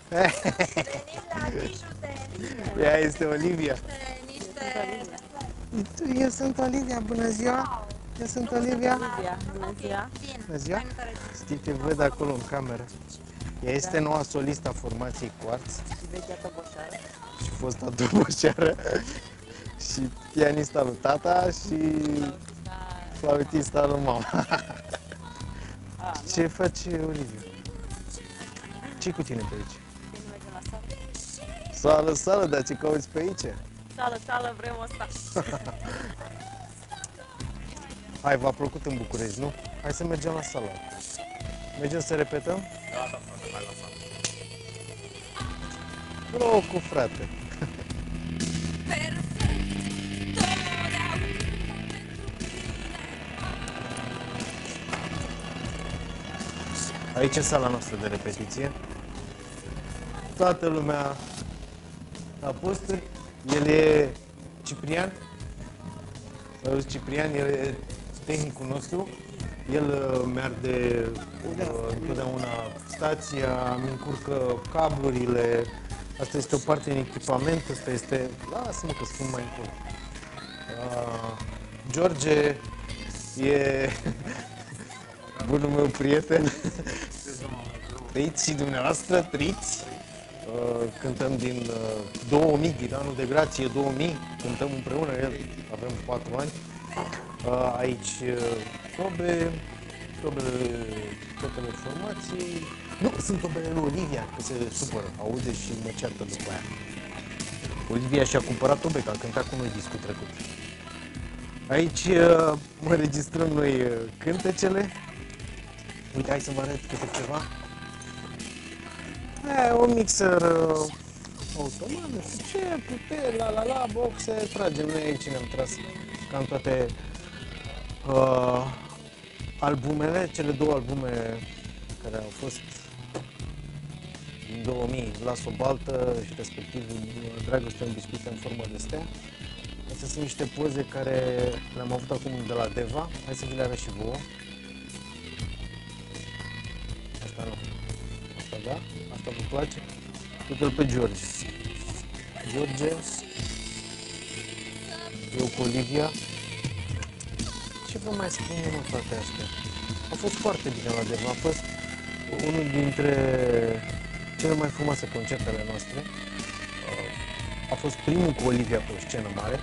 Venim la Tiju de niște... Ea este Olivia. Niște... Eu sunt Olivia, bună ziua! Eu sunt Olivia. Bună ziua! Bună ziua! Știi, te văd acolo în cameră. Ea este noua solistă a formației Quartz Și vechea toboșară. și fosta toboșeară și pianista lui tata și flautista lui mama. Ce faci, Olivia? Ce cu tine pe aici? Bine, mergem la sală. Sală, sală, dar ce cauți pe aici? Sală, sală, vrem asta. Hai, v-a plăcut în București, nu? Hai să mergem la sală. Mergem să repetăm? Gata, frate, hai la sală. Locul, frate. Aici e sala noastră de repetiție. Toată lumea la posturi. El e Ciprian. Salut, Ciprian, el e tehnicul nostru. El mi-arde întotdeauna stația, îmi încurcă cablurile. Asta este o parte din echipament, asta este... Lasă-mă că spun mai încolo. George e bunul meu prieten. Trăiți și dumneavoastră, trăiți. Cântăm din 2000, din anul de grație 2000, cântăm împreună, el, avem 4 ani. Aici tobele formației. Nu, sunt tobele lui Olivia, că se supără, aude și mă ceartă după aia. Olivia și-a cumpărat tobe, că a cântat cu noi discul trecut. Aici mă registrăm noi cântecele. Uite, hai să vă arăt câte ceva. Un mixer automat, nu știu ce, putere, la, boxe, tragem noi aici, ne-am tras cam toate albumele, cele două albume care au fost din 2000, Las o baltă și respectiv Dragoste în biscuite în formă de stea. Astea sunt niște poze care le-am avut acum de la Deva, hai să vi le arăt și vouă. Asta nu. Asta da? Asta vă place? Uite-l pe George. George. Eu cu Olivia. Ce vă mai spun eu, toate astea? A fost foarte bine la Deva. A fost unul dintre cele mai frumoase concerte ale noastre. A fost primul cu Olivia pe o scenă mare.